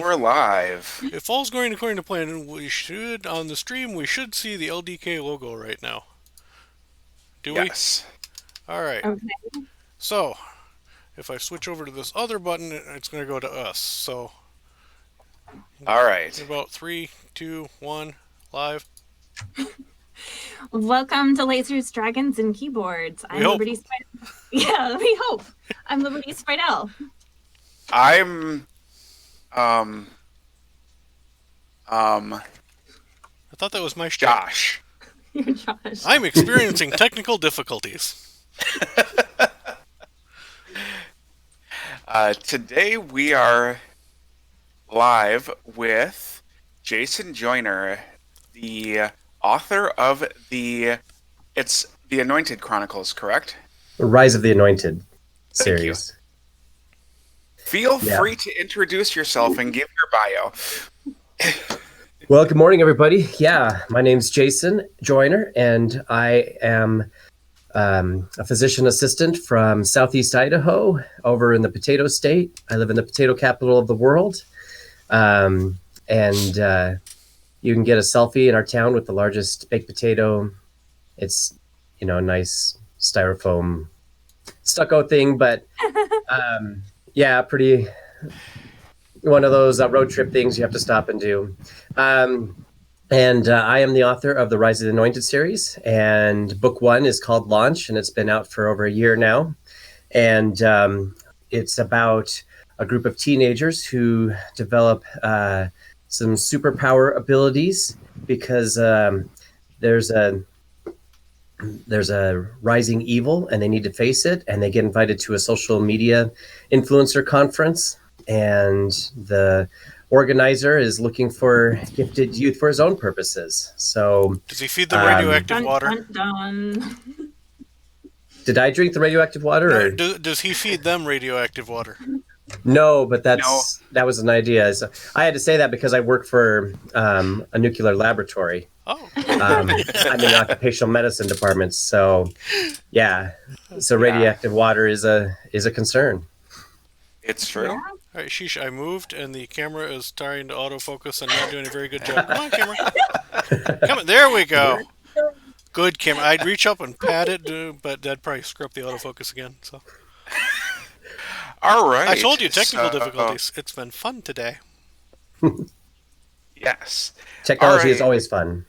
plan. we're live. If all's going according to plan, on the stream, we should see the LDK logo right now. Do we? Yes. Alright. Okay. So, if I switch over to this other button, it's going to go to us. So, All in right. about 3, 2, 1, live. Welcome to Lasers, Dragons, and Keyboards. We I'm hope. Liberty Spidel. Yeah, we hope. I'm Liberty Spidel. I'm um um I thought that was my shtick. Josh. You're Josh. I'm experiencing technical difficulties. Today we are live with Jason Joyner, the author of the Anointed Chronicles, correct? Rise of the Anointed Thank you. series. Feel Yeah. free to introduce yourself and give your bio. Well, good morning, everybody. Yeah, my name's Jason Joyner, and I am a physician assistant from Southeast Idaho over in the potato state. I live in the potato capital of the world. And you can get a selfie in our town with the largest baked potato. It's, a nice styrofoam stucco thing, but yeah, pretty one of those road trip things you have to stop and do. And I am the author of the Rise of the Anointed series, and book one is called Launch, and it's been out for over a year now. And it's about a group of teenagers who develop some superpower abilities because there's a rising evil and they need to face it, and they get invited to a social media influencer conference, and the organizer is looking for gifted youth for his own purposes. So Does he feed them radioactive Dun, water? dun, dun. did I drink the radioactive water? Or? Does he feed them radioactive water? No, but that was an idea. So I had to say that because I work for a nuclear laboratory. Oh. I'm in the occupational medicine department, so yeah. So radioactive water is a concern. It's true. Yeah. All right, sheesh, I moved, and the camera is starting to autofocus and not doing a very good job. Come on, camera. Come on, there we go. Good camera. I'd reach up and pat it, but that'd probably screw up the autofocus again. So All right. I told you, technical So, difficulties. It's been fun today. Yes. Technology is All right. always fun.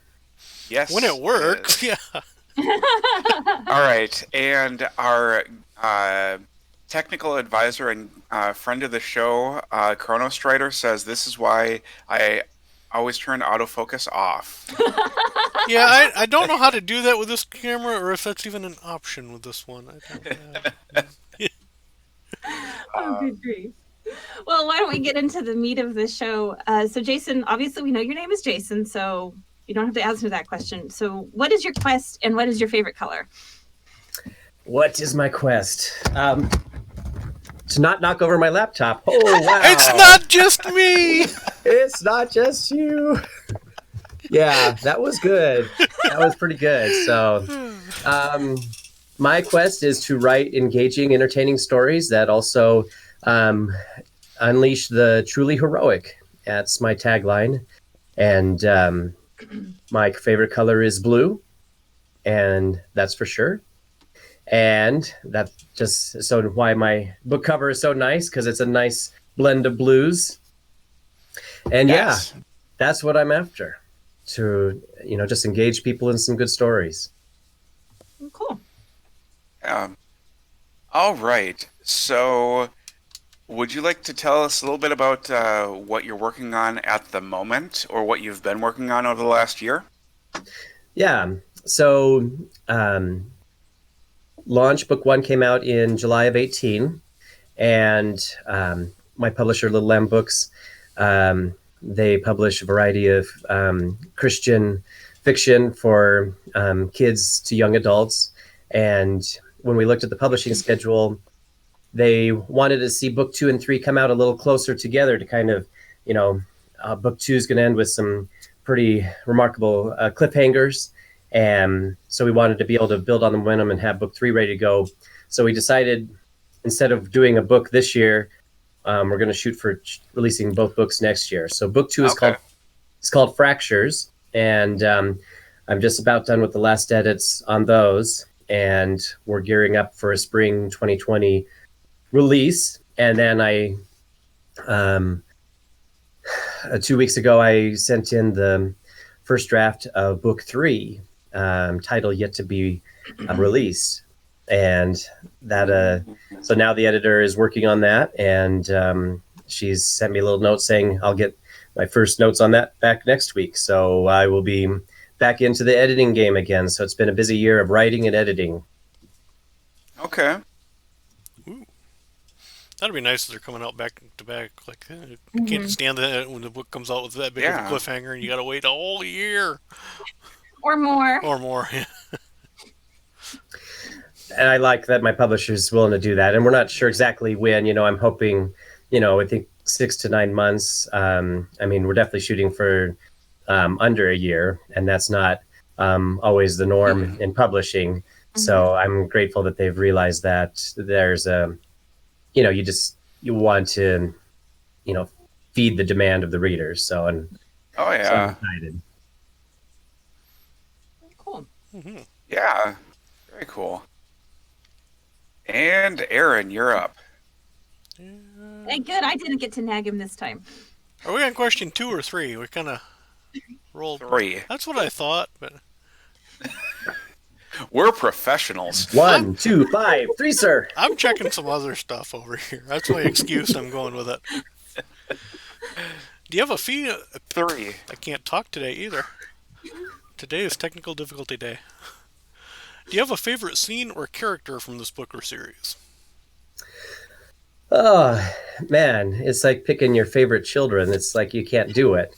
Yes. When it works, yeah. All right. And our technical advisor and friend of the show, Chrono Strider, says this is why I always turn autofocus off. Yeah, I don't know how to do that with this camera, or if that's even an option with this one. Oh, good grief. Well, why don't we get into the meat of the show? So, Jason, obviously we know your name is Jason, so you don't have to answer that question. So, what is your quest, and what is your favorite color? What is my quest? To not knock over my laptop. Oh, wow. It's not just me! It's not just you. Yeah, that was good. That was pretty good. So, my quest is to write engaging, entertaining stories that also unleash the truly heroic. That's my tagline. And my favorite color is blue, and that's for sure. And that's just so why my book cover is so nice, because it's a nice blend of blues. And Yes. yeah, that's what I'm after, to just engage people in some good stories. Cool. All right. So, would you like to tell us a little bit about what you're working on at the moment, or what you've been working on over the last year? Yeah. So Launch book one came out in July of 18, and my publisher, Little Lamb Books, they publish a variety of Christian fiction for kids to young adults. And when we looked at the publishing schedule, they wanted to see book two and three come out a little closer together to kind of, book two is going to end with some pretty remarkable cliffhangers. And so we wanted to be able to build on the momentum and have book three ready to go. So we decided, instead of doing a book this year, we're going to shoot for releasing both books next year. So book 2 is Okay. called Fractures, and I'm just about done with the last edits on those, and we're gearing up for a spring 2020 release. And then 2 weeks ago, I sent in the first draft of book 3, title yet to be released, and that so now the editor is working on that, and she's sent me a little note saying I'll get my first notes on that back next week. So I will be back into the editing game again. So it's been a busy year of writing and editing. Okay. That'd be nice if they're coming out back to back. Like, I can't stand that when the book comes out with that big of a cliffhanger and you gotta wait a whole year or more. or more. And I like that my publisher is willing to do that. And we're not sure exactly when. I'm hoping, I think 6 to 9 months. I mean, we're definitely shooting for under a year, and that's not always the norm in publishing. So I'm grateful that they've realized that there's a, you want to, feed the demand of the readers. So, and Oh yeah. so I'm excited. Cool. Yeah. Very cool. And Aaron, you're up. Hey, good. I didn't get to nag him this time. Are we on question 2 or 3? We kind of rolled 3. That's what I thought, but We're professionals. 1, 2, 5, 3, sir. I'm checking some other stuff over here. That's my excuse. I'm going with it. Do you have a fee? 3. I can't talk today either. Today is technical difficulty day. Do you have a favorite scene or character from this book or series? Oh, man. It's like picking your favorite children. It's like you can't do it.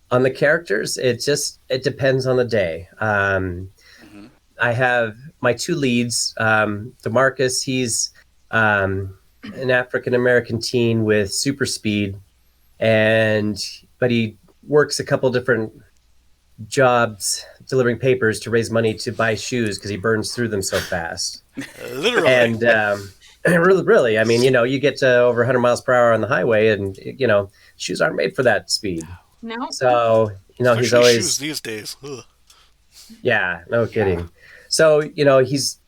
On the characters, it depends on the day. I have my 2 leads. DeMarcus, he's an African-American teen with super speed, but he works a couple different jobs delivering papers to raise money to buy shoes because he burns through them so fast. Literally. And really, I mean, you get to over 100 miles per hour on the highway, and shoes aren't made for that speed. No. So he's Especially always shoes these days. Ugh. Yeah, no kidding. So he's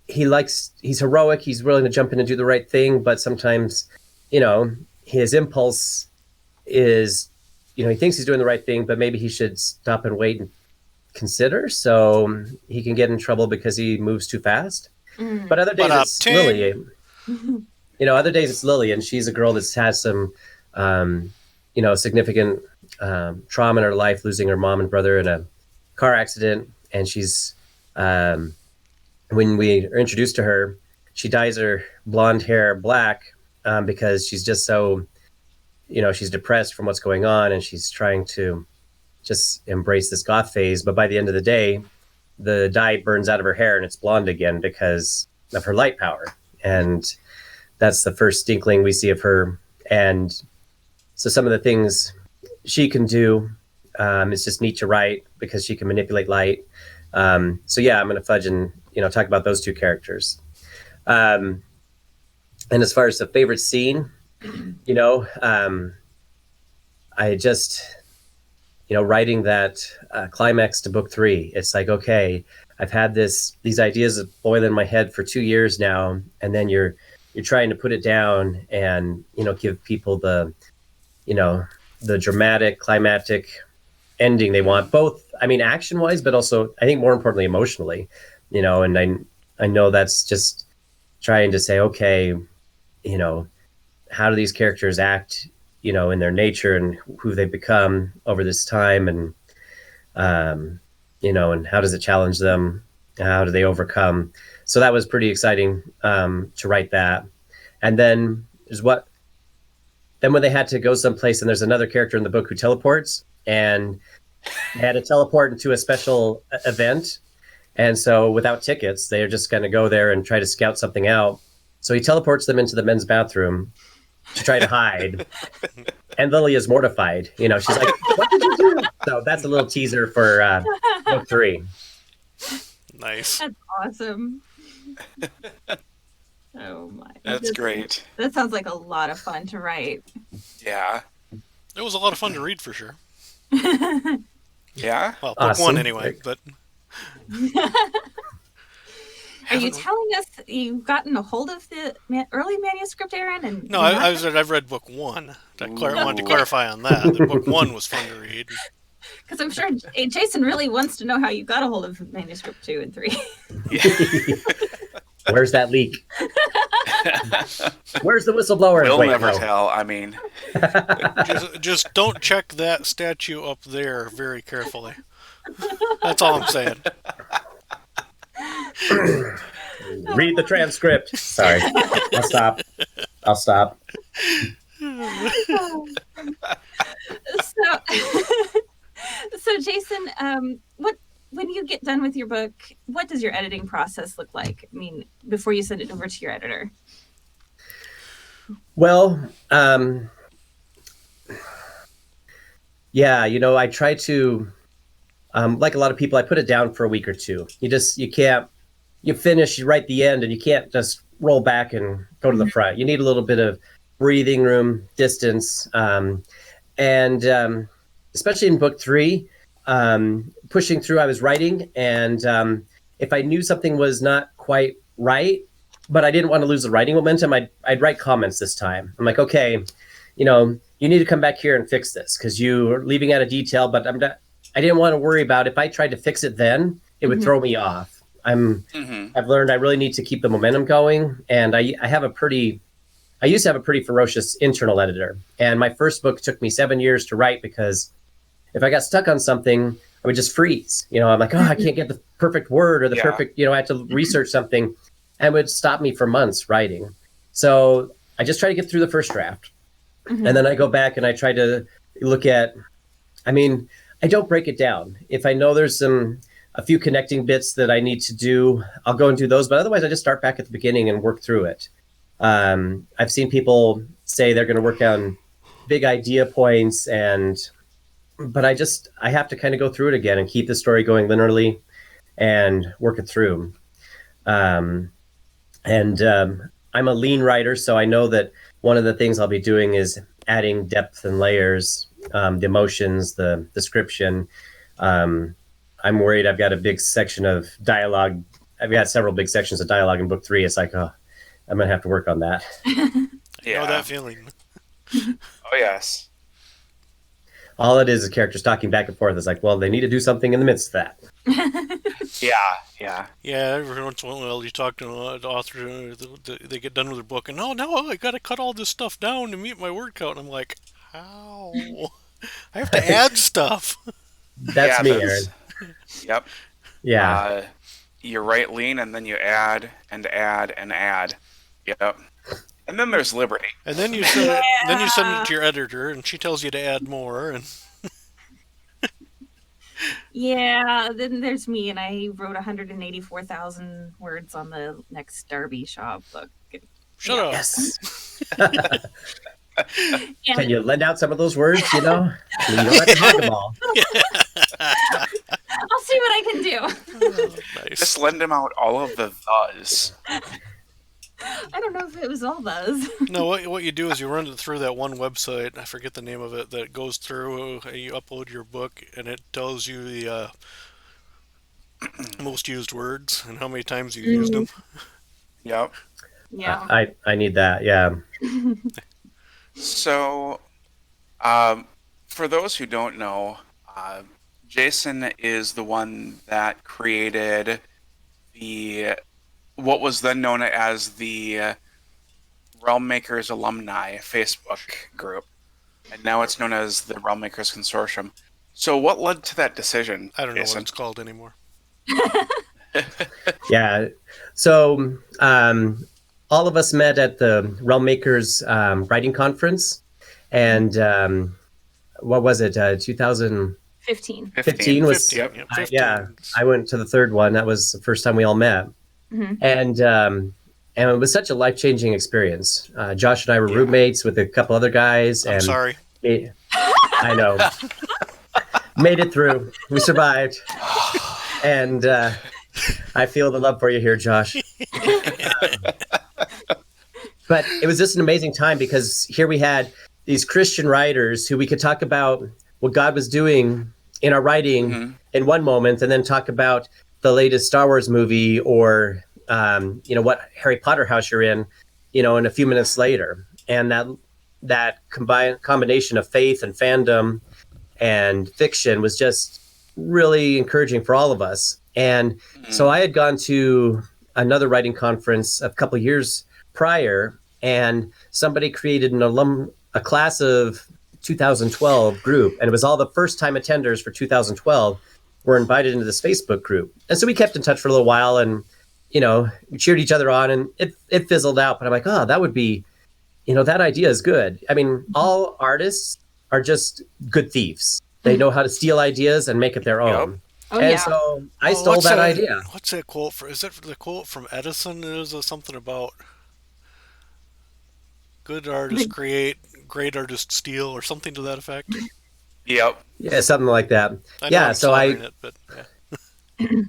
heroic. He's willing to jump in and do the right thing, but sometimes his impulse is he thinks he's doing the right thing, but maybe he should stop and wait and consider. So he can get in trouble because he moves too fast. But other days it's Lily. Other days it's Lily, and she's a girl that's has some significant trauma in her life, losing her mom and brother in a car accident. And she's when we are introduced to her, she dyes her blonde hair black because she's just so she's depressed from what's going on, and she's trying to just embrace this goth phase. But by the end of the day, the dye burns out of her hair and it's blonde again because of her light power. And that's the first inkling we see of her. And so some of the things she can do, it's just neat to write because she can manipulate light. So yeah, I'm going to fudge and talk about those 2 characters. And as far as the favorite scene, I just writing that climax to book 3. It's like, okay, I've had these ideas boil in my head for 2 years now, and then you're trying to put it down and give people the dramatic climactic ending they want, both action wise, but also I think more importantly emotionally. And I know that's just trying to say, okay, how do these characters act in their nature and who they've become over this time, and and how does it challenge them, how do they overcome. So that was pretty exciting to write that. And then when they had to go someplace, and there's another character in the book who teleports, and they had to teleport into a special event, and so without tickets they're just going to go there and try to scout something out. So he teleports them into the men's bathroom to try to hide. And Lily is mortified. She's like, what did you do? So that's a little teaser for book 3. Nice. That's awesome. Oh my. That's great. That sounds like a lot of fun to write. Yeah. It was a lot of fun to read for sure. Yeah? Well, book Awesome. one anyway, but Are you telling us you've gotten a hold of the early manuscript, Aaron? And no, I've read book one. I wanted to clarify on that. That book one was fun to read. Because I'm sure Jason really wants to know how you got a hold of manuscript 2 and 3. Where's that leak? Where's the whistleblower? We'll Wait, never no. tell. I mean, Just don't check that statue up there very carefully. That's all I'm saying. Read the transcript. Sorry. I'll stop. So Jason, when you get done with your book, what does your editing process look like? I mean, before you send it over to your editor? Well, yeah, I try to, like a lot of people, I put it down for a week or two. You finish, you write the end, and you can't just roll back and go to the front. You need a little bit of breathing room, distance, and especially in book 3, pushing through, I was writing, and if I knew something was not quite right, but I didn't want to lose the writing momentum, I'd write comments this time. I'm like, okay, you need to come back here and fix this because you're leaving out a detail, but I didn't want to worry about if I tried to fix it then, it would throw me off. I've learned I really need to keep the momentum going, and I used to have a pretty ferocious internal editor, and my first book took me 7 years to write because if I got stuck on something, I would just freeze. I'm like, I can't get the perfect word or the perfect, I had to research something, and it would stop me for months writing. So I just try to get through the first draft, and then I go back and I try to look at, I don't break it down. If I know there's a few connecting bits that I need to do, I'll go and do those, but otherwise I just start back at the beginning and work through it. I've seen people say they're going to work on big idea points, but I have to kind of go through it again and keep the story going linearly and work it through. I'm a lean writer, so I know that one of the things I'll be doing is adding depth and layers, the emotions, the description. I'm worried I've got a big section of dialogue. I've got several big sections of dialogue in book 3. It's like, I'm going to have to work on that. I know that feeling. Oh, yes. All it is characters talking back and forth. It's like, well, they need to do something in the midst of that. Yeah. Yeah, every once in a while you talk to an author, they get done with their book, and now I got to cut all this stuff down to meet my word count. And I'm like, how? I have to add stuff. That's me, Aaron. Yep. Yeah. You write lean, and then you add and add and add. Yep. And then there's liberty. And then you send it to your editor, and she tells you to add more. And yeah, then there's me, and I wrote 184,000 words on the next Darby Shaw book. Shut up. Yes. Can you lend out some of those words? You don't have to have them all. I'll see what I can do. Oh, nice. Just lend him out all of the thes. I don't know if it was all those. No, what you do is you run it through that one website. I forget the name of it. That goes through. You upload your book, and it tells you the most used words and how many times you used them. Yep. Yeah. I need that. Yeah. So, for those who don't know, Jason is the one that created what was then known as the Realm Makers Alumni Facebook group, and now it's known as the Realm Makers Consortium. So, what led to that decision? I don't know Jason? what it's called anymore. Yeah. So, all of us met at the Realm Makers writing conference, and what was it? 2015 15. was. 15. Yep, Yeah, I went to the third one. That was the first time we all met, and it was such a life-changing experience. Josh and I were roommates with a couple other guys. I'm and sorry. I know. Made it through. We survived, and I feel the love for you here, Josh. But it was just an amazing time because here we had these Christian writers who we could talk about what God was doing in our writing in one moment, and then talk about the latest Star Wars movie or what Harry Potter house you're in, in a few minutes later. And that combination of faith and fandom and fiction was just really encouraging for all of us. And so I had gone to another writing conference a couple of years prior, and somebody created a class of 2012 group, and it was all the first time attenders for 2012 were invited into this Facebook group. And so we kept in touch for a little while, and we cheered each other on, and it fizzled out. But I'm like, oh, that would be, that idea is good. I mean, all artists are just good thieves. They know how to steal ideas and make it their own. Oh, and yeah. so I stole that idea. What's that quote for? Is it the quote from Edison? It was something about good artists create, great artists steal, or something to that effect. Yep. Yeah, something like that. I know I'm so I slaughtering it, but yeah.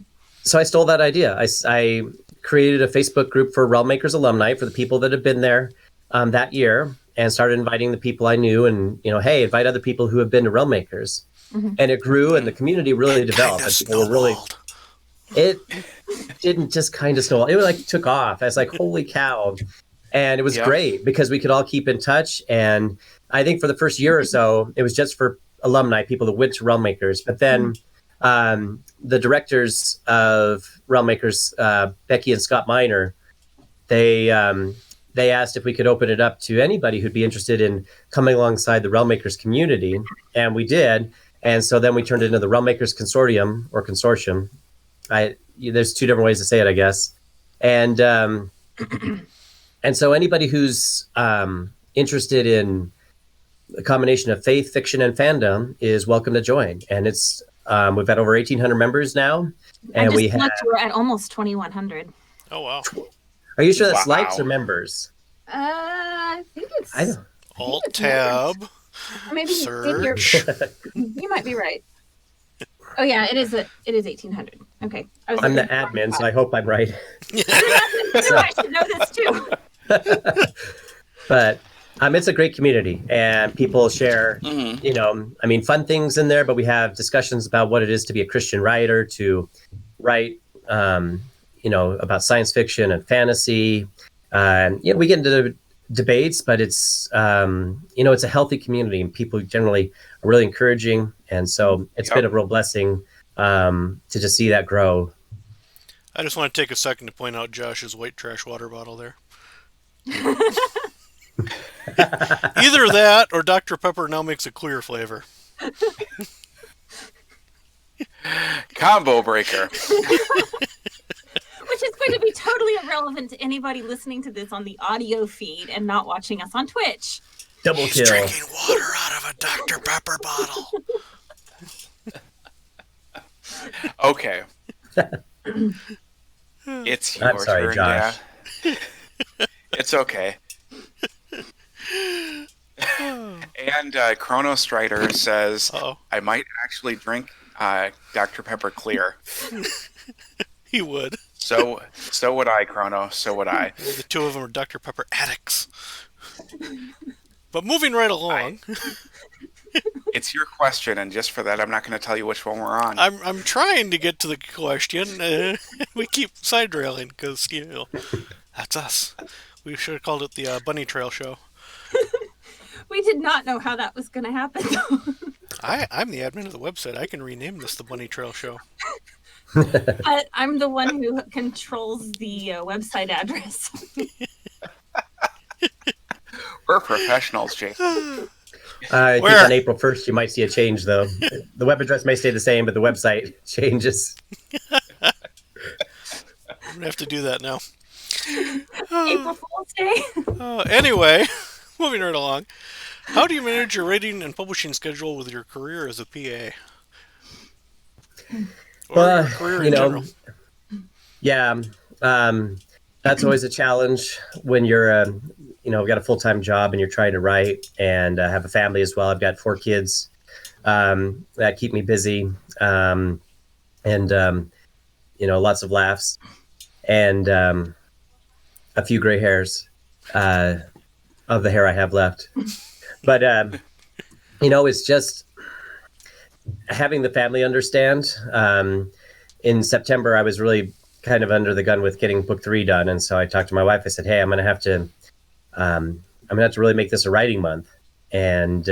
so I stole that idea. I created a Facebook group for Realm Makers alumni for the people that had been there that year, and started inviting the people I knew, and hey, invite other people who have been to Realm Makers. And it grew, and the community really developed. And people were really. It didn't just kind of snowball. It like took off. I was like, holy cow. And it was great because we could all keep in touch. And I think for the first year or so, it was just for alumni, people that went to Realm Makers. But then the directors of Realm Makers, Becky and Scott Miner, they asked if we could open it up to anybody who'd be interested in coming alongside the Realm Makers community. And we did. And so then we turned it into the Realm Makers Consortium or Consortium. There's two different ways to say it, I guess. And so anybody who's interested in a combination of faith, fiction, and fandom is welcome to join. And it's we've had over 1,800 members now, and we're at almost 2,100. Oh wow! Are you sure that's likes or members? I think it's. I don't. Alt tab. Maybe search. You might be right. Oh yeah, it is 1,800. Okay. I'm the admin, so I hope I'm right. I should know this too. But it's a great community, and people share, fun things in there. But we have discussions about what it is to be a Christian writer, to write, about science fiction and fantasy. We get into debates, but it's it's a healthy community, and people generally are really encouraging, and so it's been a real blessing to just see that grow. I just want to take a second to point out Josh's white trash water bottle there. Either that or Dr. Pepper now makes a clear flavor. Combo breaker. Which is going to be totally irrelevant to anybody listening to this on the audio feed and not watching us on Twitch. Double He's kill. Drinking water out of a Dr. Pepper bottle. Okay. It's your I'm sorry, turn, Josh. yeah. It's okay. And Chrono Strider says, I might actually drink Dr. Pepper clear. He would. So would I, Chrono. So would I. The two of them are Dr. Pepper addicts. But moving right along. It's your question, and just for that, I'm not going to tell you which one we're on. I'm trying to get to the question. We keep side railing because, that's us. We should have called it the Bunny Trail Show. We did not know how that was going to happen. I'm the admin of the website. I can rename this the Bunny Trail Show. I'm the one who controls the website address. We're professionals, Jason. I think on April 1st, you might see a change, though. The web address may stay the same, but the website changes. I'm going to have to do that now. April Fool's Day. Anyway, moving right along. How do you manage your writing and publishing schedule with your career as a PA? Or your career in general? Yeah, that's always a challenge when you're, got a full-time job and you're trying to write, and have a family as well. I've got 4 kids that keep me busy, and lots of laughs. And a few gray hairs of the hair I have left. But it's just having the family understand. In September, I was really kind of under the gun with getting book 3 done, and so I talked to my wife. I said, "Hey, I'm going to have to really make this a writing month." And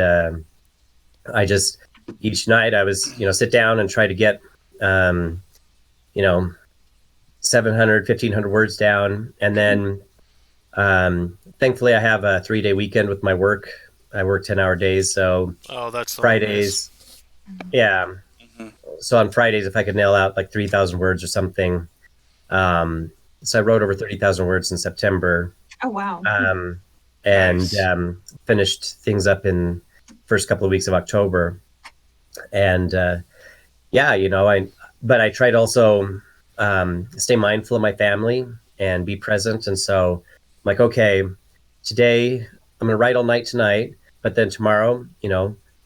I just each night I was sit down and try to get 700, 1,500 words down, and then thankfully I have a 3-day weekend with my work. I work 10-hour days, so that's Fridays. Yeah. Mm-hmm. So on Fridays, if I could nail out like 3,000 words or something. So I wrote over 30,000 words in September. Oh, wow. And Nice. Finished things up in first couple of weeks of October. And but I tried to also stay mindful of my family and be present. And so I'm like, okay, today I'm going to write all night tonight, but then tomorrow,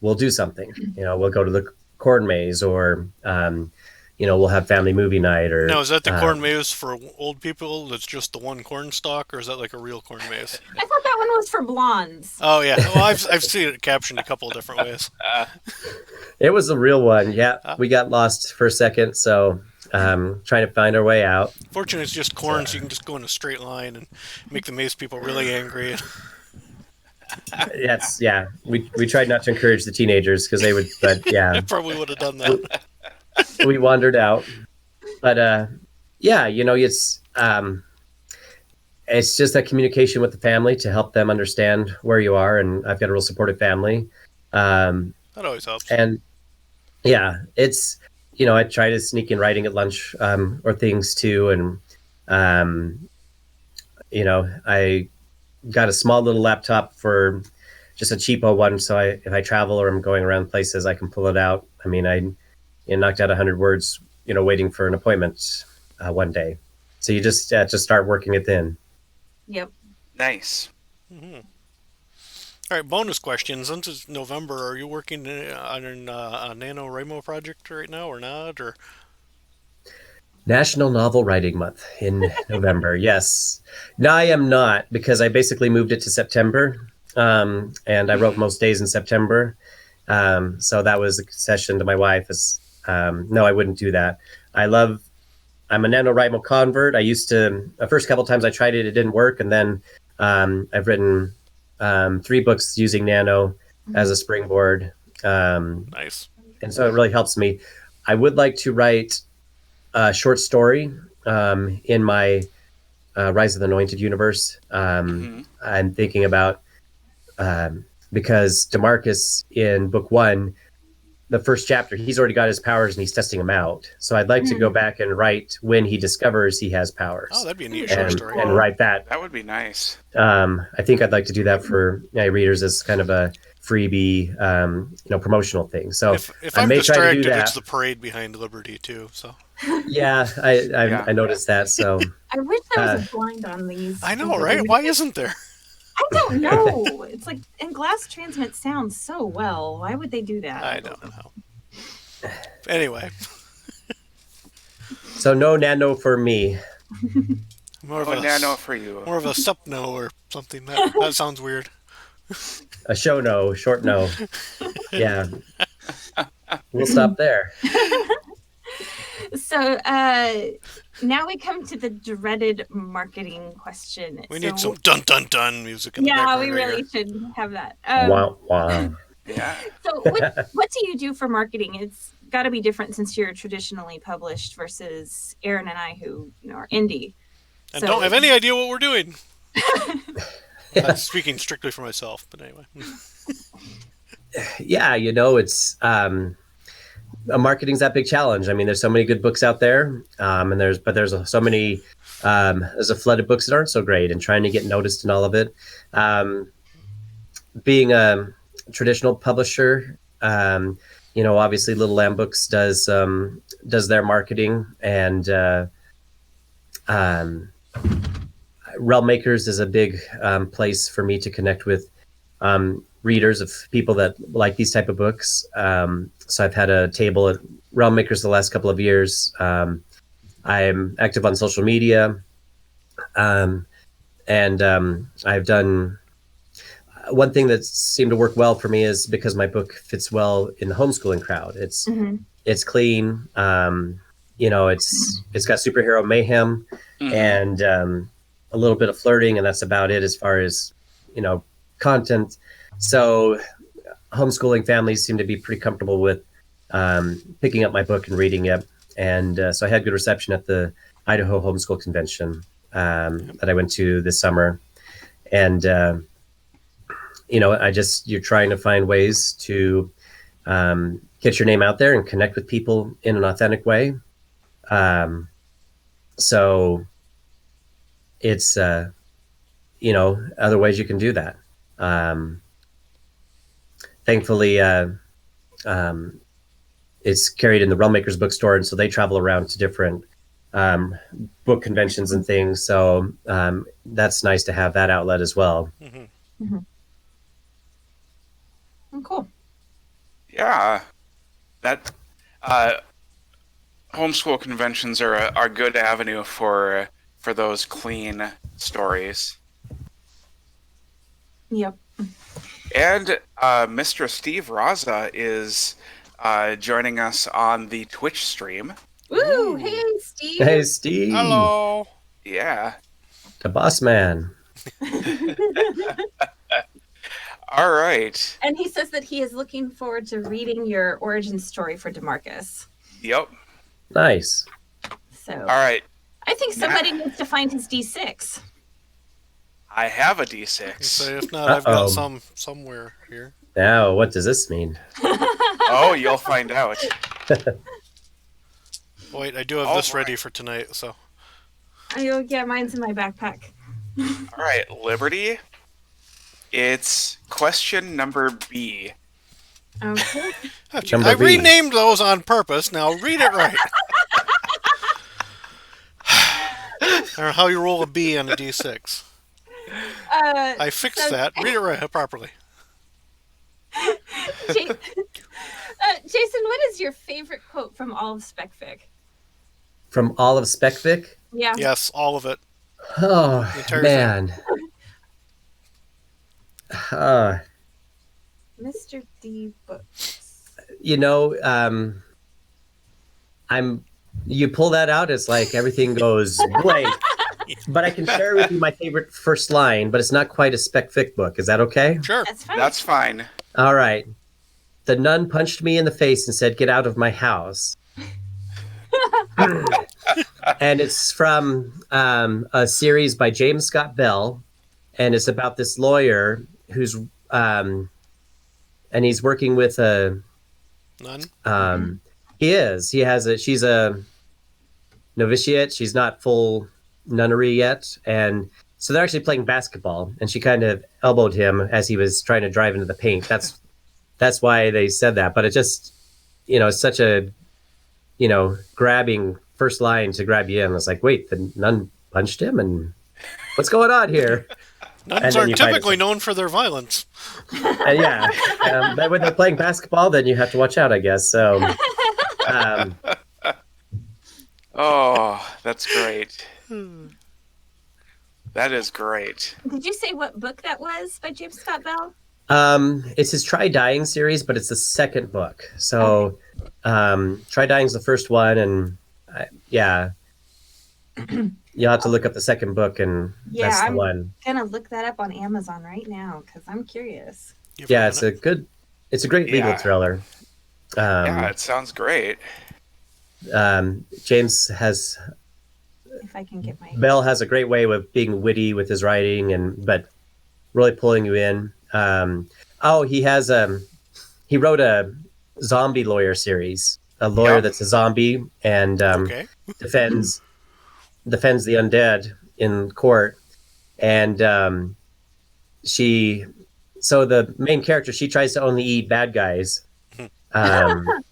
we'll do something. We'll go to the corn maze, or we'll have family movie night. Or Now, is that the corn maze for old people that's just the one corn stalk, or is that like a real corn maze? I thought that one was for blondes. Oh, yeah. Well, I've seen it captioned a couple of different ways. It was the real one. Yeah, we got lost for a second, so trying to find our way out. Fortunately, it's just corn, so you can just go in a straight line and make the maze people really angry. Yeah. We tried not to encourage the teenagers because they would, but yeah. I probably would have done that. We wandered out. But it's just that communication with the family to help them understand where you are, and I've got a real supportive family. That always helps. And yeah, it's I try to sneak in writing at lunch or things too, and I got a small little laptop for just a cheapo one, so if I travel or I'm going around places, I can pull it out. I mean, I knocked out 100 words, waiting for an appointment one day. So you just start working it in. Yep. Nice. Mm-hmm. All right, bonus question. Since it's November, are you working on a NaNoWriMo project right now or not? Or National Novel Writing Month in November. Yes. No, I am not, because I basically moved it to September, and I wrote most days in September. So that was a concession to my wife. No, I wouldn't do that. I'm a NaNoWriMo convert. I used to, the first couple times I tried it, it didn't work. And then I've written 3 books using Nano as a springboard. nice. And so it really helps me. I would like to write a short story in my Rise of the Anointed universe. I'm thinking about, because DeMarcus in book 1, the first chapter, he's already got his powers and he's testing them out. So I'd like to go back and write when he discovers he has powers. Oh, that'd be a neat short story. And write that. That would be nice. I think I'd like to do that for my readers as kind of a freebie, promotional thing. So if I I'm may try to distracted, do that. it's the parade behind Liberty too. So yeah, I noticed that. So I wish there was a blind on these. I know, right? Why isn't there? I don't know. It's like, and glass transmits sound so well. Why would they do that? I don't know. Anyway, so no Nano for me. more of Oh, a Nano for you. more of a sup no or something. That sounds weird. A show no, short no. Yeah. We'll stop there. So now we come to the dreaded marketing question. We need some dun dun dun music in the Yeah, background. we right really here. should have that. Wow, wow. Yeah. So what do you do for marketing? It's got to be different since you're traditionally published versus Aaron and I, who are indie. And don't have any idea what we're doing. I'm speaking strictly for myself, but anyway. Yeah, it's marketing's that big challenge. I mean, there's so many good books out there, and there's so many there's a flood of books that aren't so great, and trying to get noticed in all of it. Being a traditional publisher, obviously Little Lamb Books does their marketing, and Realm Makers is a big place for me to connect with readers of people that like these type of books. So I've had a table at Realm Makers the last couple of years. I'm active on social media. and I've done one thing that seemed to work well for me is because my book fits well in the homeschooling crowd. It's clean. It's got superhero mayhem and a little bit of flirting, and that's about it as far as content. So homeschooling families seem to be pretty comfortable with picking up my book and reading it. And so I had good reception at the Idaho Homeschool Convention that I went to this summer. And, you're trying to find ways to get your name out there and connect with people in an authentic way. So it's, other ways you can do that. Thankfully, it's carried in the Realmmakers bookstore, and so they travel around to different book conventions and things. So that's nice to have that outlet as well. Oh, cool. Yeah, that homeschool conventions are a good avenue for those clean stories. Yep. And Mr. Steve Raza is joining us on the Twitch stream. Ooh, hey, Steve. Hey, Steve. Hello. Yeah. The boss man. All right. And he says that he is looking forward to reading your origin story for DeMarcus. Yep. Nice. So, All right. I think somebody needs to find his D6. I have a D6. So if not, I've got some somewhere here. Now, what does this mean? Oh, you'll find out. Wait, I do have this ready for tonight, so. Oh, yeah, mine's in my backpack. All right, Liberty. It's question number B. Okay. I renamed those on purpose. Now read it right. I don't know how you roll a B on a D6. I fixed that. Read it right properly. Jason, what is your favorite quote from all of SpecFic? From all of SpecFic? Yeah. Yes, all of it. Oh, man. Mr. D Books. You pull that out, it's like everything goes blank. But I can share with you my favorite first line, but it's not quite a SpecFic book. Is that okay? Sure. That's fine. That's fine. All right. The nun punched me in the face and said, "Get out of my house." And it's from a series by James Scott Bell, and it's about this lawyer who's and he's working with a None. She's a novitiate. She's not full nunnery yet, and so they're actually playing basketball, and she kind of elbowed him as he was trying to drive into the paint. That's why they said that. But it just, it's such a, grabbing first line to grab you in. It's like, wait, the nun punched him, and what's going on here? Nuns aren't typically known for their violence. But when they're playing basketball, then you have to watch out, I guess. So, oh, that's great. That is great. Did you say what book that was by James Scott Bell? It's his Try Dying series, but it's the second book. So, Try Dying's the first one, and you'll have to look up the second book, and that's the one. I'm gonna look that up on Amazon right now because I'm curious. It's a great legal thriller. It sounds great. James has. If I can get my Bell has a great way of being witty with his writing, but really pulling you in. He wrote a zombie lawyer series, a lawyer that's a zombie and defends the undead in court. And the main character, she tries to only eat bad guys, to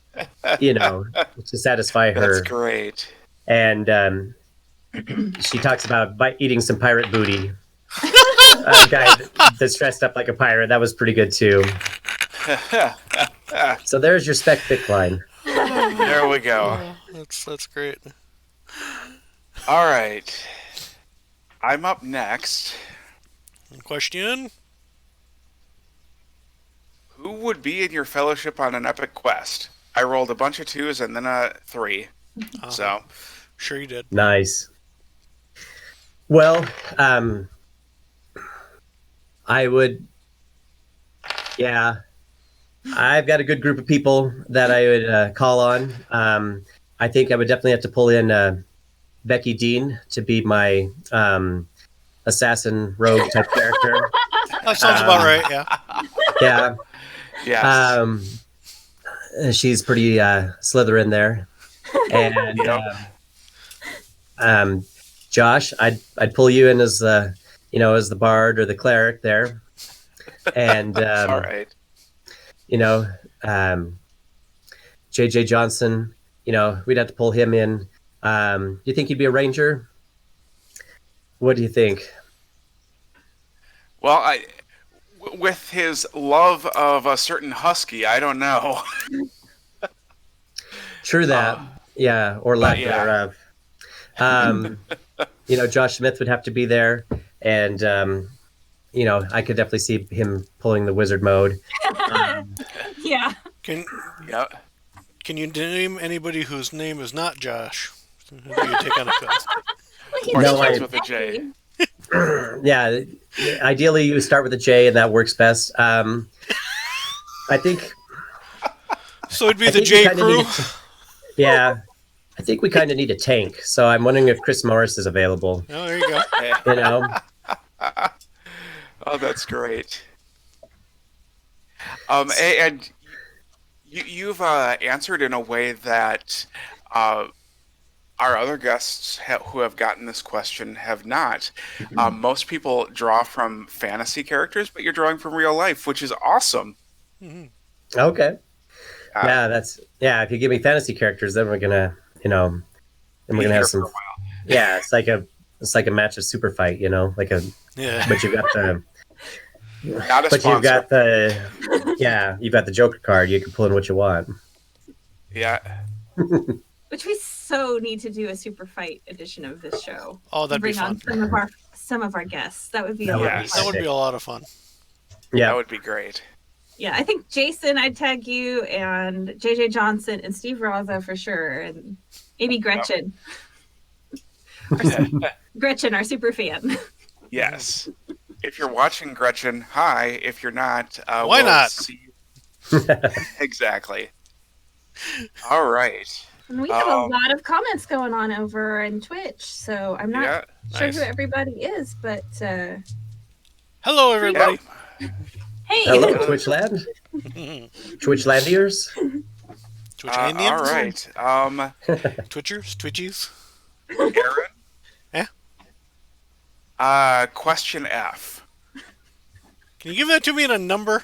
satisfy her. That's great. And she talks about eating some pirate booty. A guy that's dressed up like a pirate. That was pretty good too. So there's your SpecFic line. There we go. That's great. All right. I'm up next. Question. Who would be in your fellowship on an epic quest? I rolled a bunch of 2s and then a 3. So, Sure you did. Nice. Well, I would, yeah. I've got a good group of people that I would call on. I think I would definitely have to pull in Becky Dean to be my assassin rogue type character. That sounds about right, yeah. Yeah. yes. She's pretty Slytherin there. And Josh, I'd pull you in as the as the bard or the cleric there. And All right. JJ Johnson, we'd have to pull him in. Do you think he'd be a ranger? What do you think? Well, with his love of a certain husky, I don't know. True that. Yeah, or lack yeah. thereof. Josh Smith would have to be there, and I could definitely see him pulling the wizard mode. Yeah. Can Yeah. you name anybody whose name is not Josh? Who do you take on a quest? Or No, starts I- with a J. Yeah, ideally you start with a J, and that works best. I think. So it'd be I the think we J kinda crew. need Yeah, I think we kind of need a tank. So I'm wondering if Chris Morris is available. Oh, there you go. You know, Oh, that's great. And you've answered in a way that our other guests who have gotten this question have not. Most people draw from fantasy characters, but you're drawing from real life, which is awesome. okay. If you give me fantasy characters, then we're gonna, then we're Be gonna here have for some. a while. Yeah, it's like a match of super fight, Yeah. but you've got the. Not a But sponsor. you've got you've got the Joker card. You can pull in what you want. Yeah. Which we so need to do a super fight edition of this show. Oh, that'd be Bring on fun. some of our guests. That would be That a would lot be of That fun. would be a lot of fun. Yeah, That would be great. Yeah, I think Jason, I'd tag you, and JJ Johnson and Steve Raza for sure, and maybe Gretchen. Gretchen, our super fan. Yes. If you're watching, Gretchen, hi. If you're not, Why not? See you. Exactly. All right. And we have a lot of comments going on over in Twitch, so I'm not Yeah. sure Nice. who everybody is, but Hello, everybody. hey, hello, Twitchland, Twitchlandiers. Twitch All Indians? right. Twitchers? Twitchies? Aaron. Yeah? Question F. Can you give that to me in a number?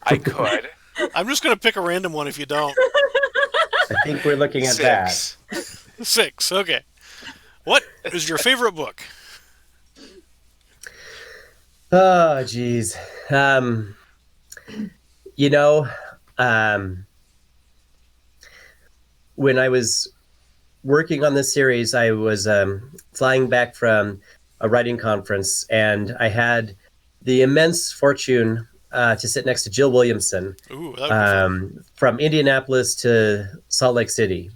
I could. I'm just going to pick a random one if you don't. I think we're looking at that. 6. 6. Okay. What is your favorite book? Oh, geez. When I was working on this series, I was flying back from a writing conference, and I had the immense fortune to sit next to Jill Williamson Ooh, that would be fun. from Indianapolis to Salt Lake City.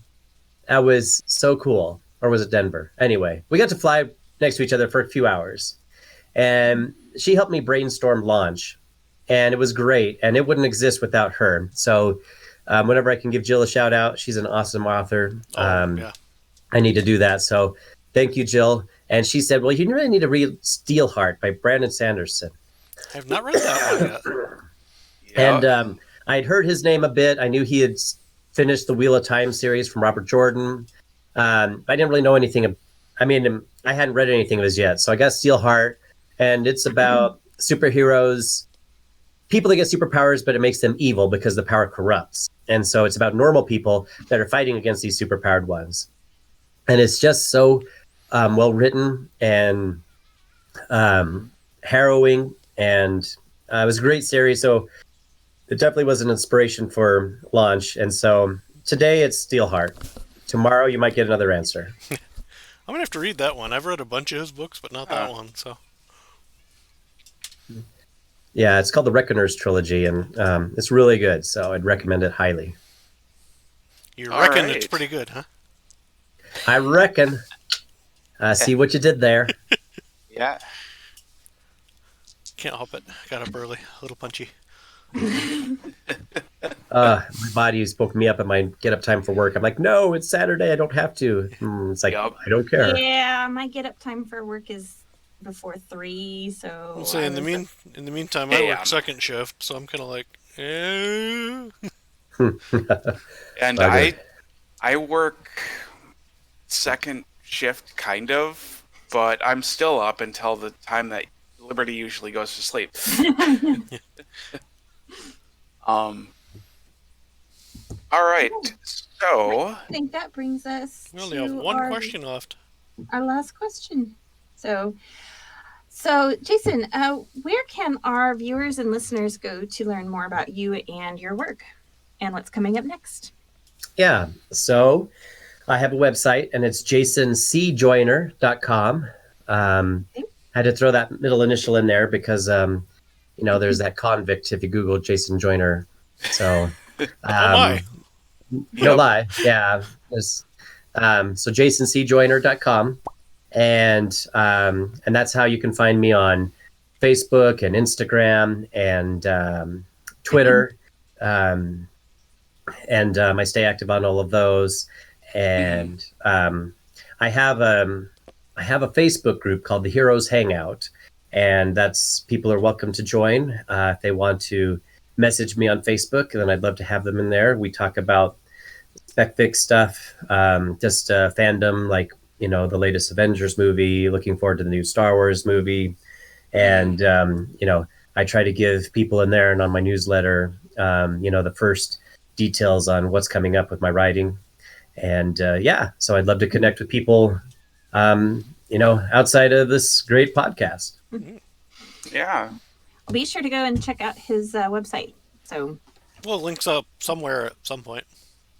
That was so cool. Or was it Denver? Anyway, we got to fly next to each other for a few hours. And she helped me brainstorm launch. And it was great. And it wouldn't exist without her. So whenever I can give Jill a shout out, she's an awesome author. Yeah. I need to do that. So thank you, Jill. And she said, well, you really need to read Steelheart by Brandon Sanderson. I have not read that one yet. Yeah. And I'd heard his name a bit. I knew he had finished the Wheel of Time series from Robert Jordan. I didn't really know anything. I hadn't read anything of his yet. So I got Steelheart, and it's about superheroes, people that get superpowers, but it makes them evil because the power corrupts. And so it's about normal people that are fighting against these superpowered ones. And it's just so well written and harrowing, and it was a great series. So it definitely was an inspiration for launch. And so today it's Steelheart. Tomorrow you might get another answer. I'm gonna have to read that one. I've read a bunch of his books, but not that one. So Yeah, it's called the Reckoners trilogy, and it's really good. So I'd recommend it highly. you All reckon right. it's pretty good, huh? I reckon. See what you did there. Yeah. Can't help it. Got up early, a little punchy. My body woke me up at my get up time for work. I'm like, no, it's Saturday. I don't have to. It's like, Yup. I don't care. Yeah, my get up time for work is before 3, so I'll say I in the was meantime, I work Damn. second shift, so I'm kind of like, eh. And Bugger. I work second shift, kind of, but I'm still up until the time that Liberty usually goes to sleep. All right. So, I think that brings us We only to have one our, question left. our last question. So Jason, where can our viewers and listeners go to learn more about you and your work and what's coming up next? Yeah. So I have a website, and it's jasoncjoiner.com. I had to throw that middle initial in there because, there's that convict if you Google Jason Joyner. So, Oh my! no Yep. lie. Yeah. So jasoncjoiner.com. And that's how you can find me on Facebook and Instagram and Twitter. And I stay active on all of those. And I have a Facebook group called the Heroes Hangout, and that's people are welcome to join if they want to message me on Facebook. Then I'd love to have them in there. We talk about spec fix stuff, just fandom, like the latest Avengers movie. Looking forward to the new Star Wars movie, and I try to give people in there and on my newsletter, the first details on what's coming up with my writing. And so I'd love to connect with people, outside of this great podcast. yeah. Be sure to go and check out his website. So Well, links up somewhere at some point.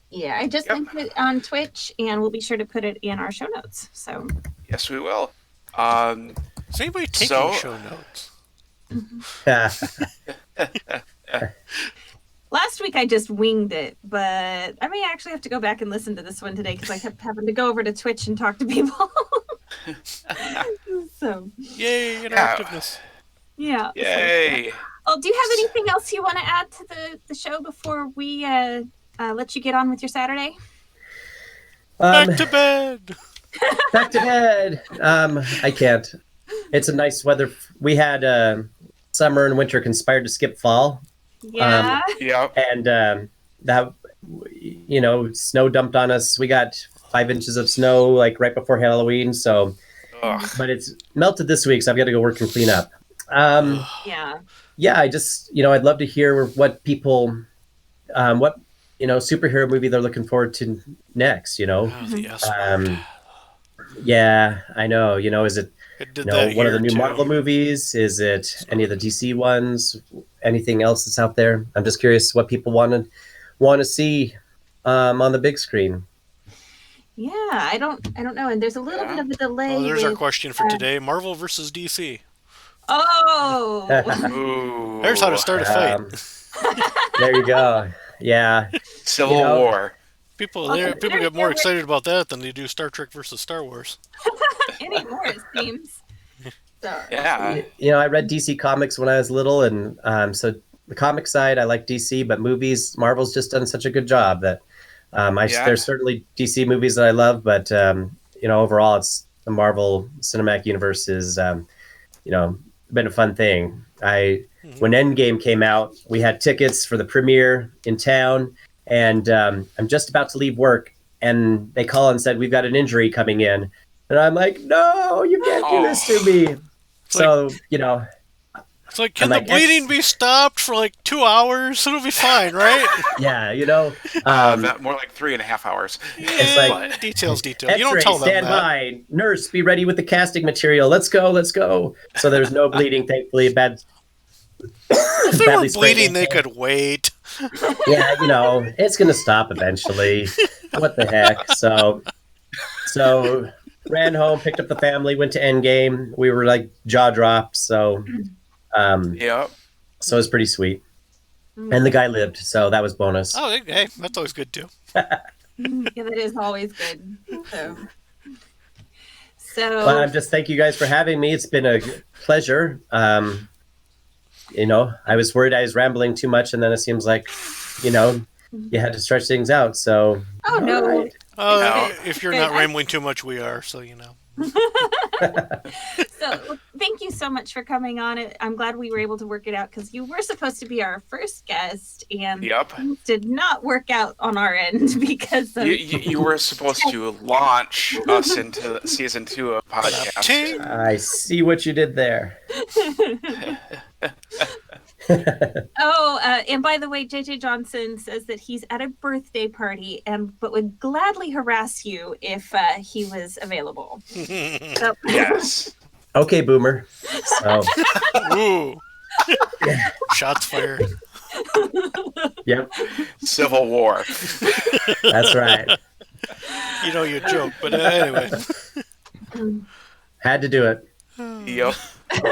yeah, I just Yep. linked it on Twitch, and we'll be sure to put it in our show notes. So Yes, we will. Is anybody taking So- show notes? last week I just winged it, but I may actually have to go back and listen to this one today because I kept having to go over to Twitch and talk to people. So Yay, interactiveness! yeah. Yay. Oh, do you have anything else you want to add to the show before we let you get on with your Saturday? Back to bed. Back to bed. I can't. It's a nice weather. We had summer and winter conspired to skip fall, Yeah. Yep. and that snow dumped on us. We got 5 inches of snow like right before Halloween. So, Ugh. but it's melted this week, so I've got to go work and clean up. Yeah. Yeah, I just I'd love to hear what people, what superhero movie they're looking forward to next. Oh, the S word. Yeah, I know. Is it It did that one of the here, new too. Marvel movies? Is it any of the DC ones? Anything else that's out there? I'm just curious what people want to see on the big screen. Yeah, I don't know. And there's a little bit of a delay. Oh, there's our with, question for today: Marvel versus DC. Oh. Ooh. There's how to start a fight. There you go. Yeah. Civil you know- War. People Well, people get more excited about that than they do Star Trek versus Star Wars. Anymore, it seems. So, Yeah. I read DC comics when I was little, and so the comic side, I like DC, but movies, Marvel's just done such a good job that Yeah. there's certainly DC movies that I love, but overall, it's the Marvel Cinematic Universe is been a fun thing. When Endgame came out, we had tickets for the premiere in town, and I'm just about to leave work, and they call and said we've got an injury coming in, and I'm like, no, you can't do this to me. So It's like, can I'm the like, bleeding be stopped for like 2 hours? It'll be fine, right? yeah, More like 3.5 hours. It's like, Yeah, details. You don't X-ray, tell them stand that. by. Nurse, be ready with the casting material. Let's go. So there's no bleeding, thankfully. If they badly were sprained bleeding, they ankle. could wait. Yeah, it's gonna stop eventually. What the heck? So ran home, picked up the family, went to Endgame. We were like jaw dropped. So, Yep. so it was pretty sweet. And the guy lived, so that was bonus. Oh, hey, that's always good too. Yeah, that is always good. So Well, I'm just thank you guys for having me. It's been a pleasure. You know, I was worried I was rambling too much, and then it seems like, you know, you had to stretch things out. So, oh no. all right. Oh, It's if you're good. not rambling too much, we are. So you know. So thank you so much for coming on it. I'm glad we were able to work it out because you were supposed to be our first guest and Yep. things did not work out on our end because of You were supposed to launch us into season 2 of podcast. Ting. I see what you did there. And by the way, JJ Johnson says that he's at a birthday party but would gladly harass you if he was available. So, Yes. Okay, Boomer. So, Ooh. Shots fired. yep, Civil War. that's right. You know you joke, but anyway. Had to do it. Yep. okay,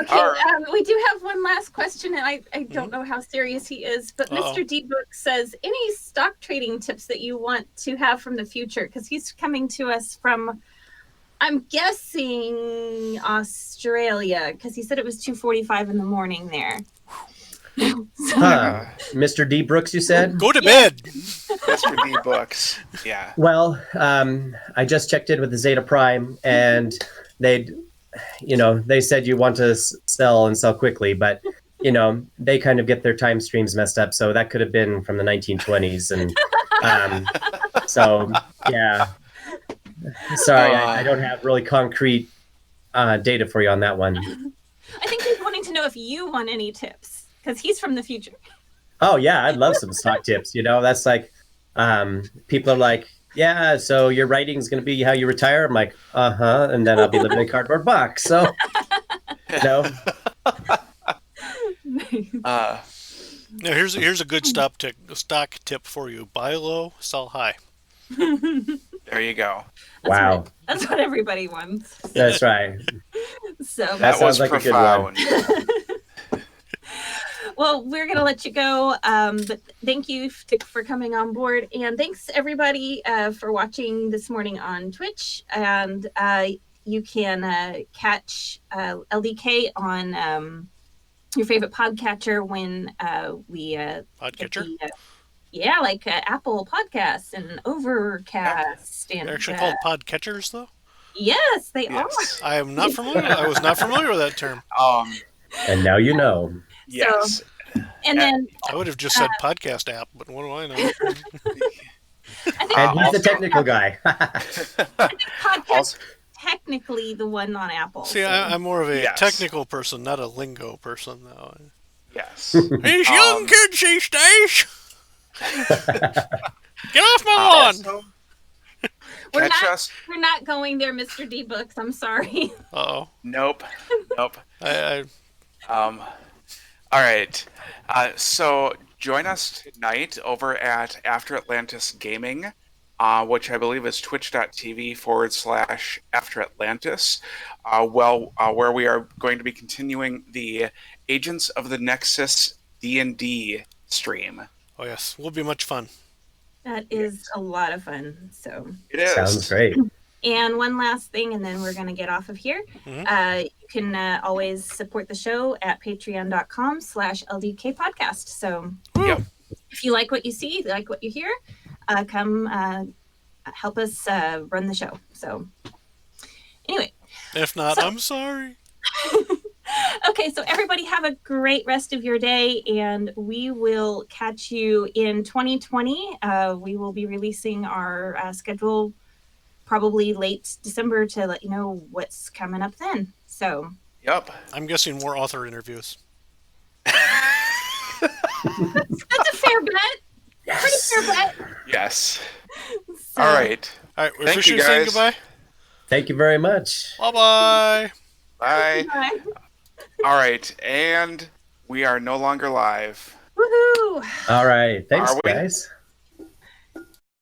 All right. we do have one last question, and I don't know how serious he is, but Uh-oh. Mr. D Book says, any stock trading tips that you want to have from the future? Because he's coming to us from, I'm guessing, Australia, because he said it was 2:45 in the morning there. Huh. Mr. D. Brooks, you said? Go to bed. Mr. D books. Yeah. Well, I just checked in with the Zeta Prime, and they said you want to sell and sell quickly, but they kind of get their time streams messed up. So that could have been from the 1920s, and so yeah. Sorry, I don't have really concrete data for you on that one. I think he's wanting to know if you want any tips, because he's from the future. Oh yeah, I'd love some stock tips. That's like, people are like, yeah, so your writing's going to be how you retire. I'm like, uh-huh. And then I'll be living in a cardboard box. So, Now here's a good stock tip for you. Buy low, sell high. There you go. wow. That's what everybody wants. That's right. So That was sounds like a good one. profound. well, we're going to let you go. But thank you for coming on board. And thanks, everybody, for watching this morning on Twitch. And you can catch LDK on your favorite podcatcher when we... Podcatcher? like Apple Podcasts and Overcast. And They're actually called podcatchers, though? Yes, they Yes. I am not familiar. I was not familiar with that term. And now you know. Yes. are. And then I would have just said podcast app, but what do I know? I think And he's the also- technical guy. podcast Also, technically the one on Apple. See, so- I'm more of a Yes. technical person, not a lingo person, though. yes. These young kids these days! Get off my lawn! Also, We're catch not- us. We're not going there, Mr. D Books. I'm sorry. Uh-oh. Nope. Nope. I All right. So join us tonight over at After Atlantis Gaming, which I believe is twitch.tv/After Atlantis, where we are going to be continuing the Agents of the Nexus D&D stream. Oh, yes. Will be much fun. That is a lot of fun. So, It is. Sounds great. and one last thing, and then we're going to get off of here. Mhm. You can always support the show at patreon.com/LDK podcast. So, Yep. if you like what you see, you like what you hear, come help us run the show. So, anyway. If not, So- I'm sorry. Okay, so everybody have a great rest of your day, and we will catch you in 2020. We will be releasing our schedule probably late December to let you know what's coming up then. So, Yep. I'm guessing more author interviews. that's a fair bet. Pretty fair bet. Yes. So, All right. All right, we're Thank officially you, saying guys. goodbye. Thank you very much. Bye-bye. Bye. bye. All right. And we are no longer live. Woohoo! All right. Thanks, Are we? guys.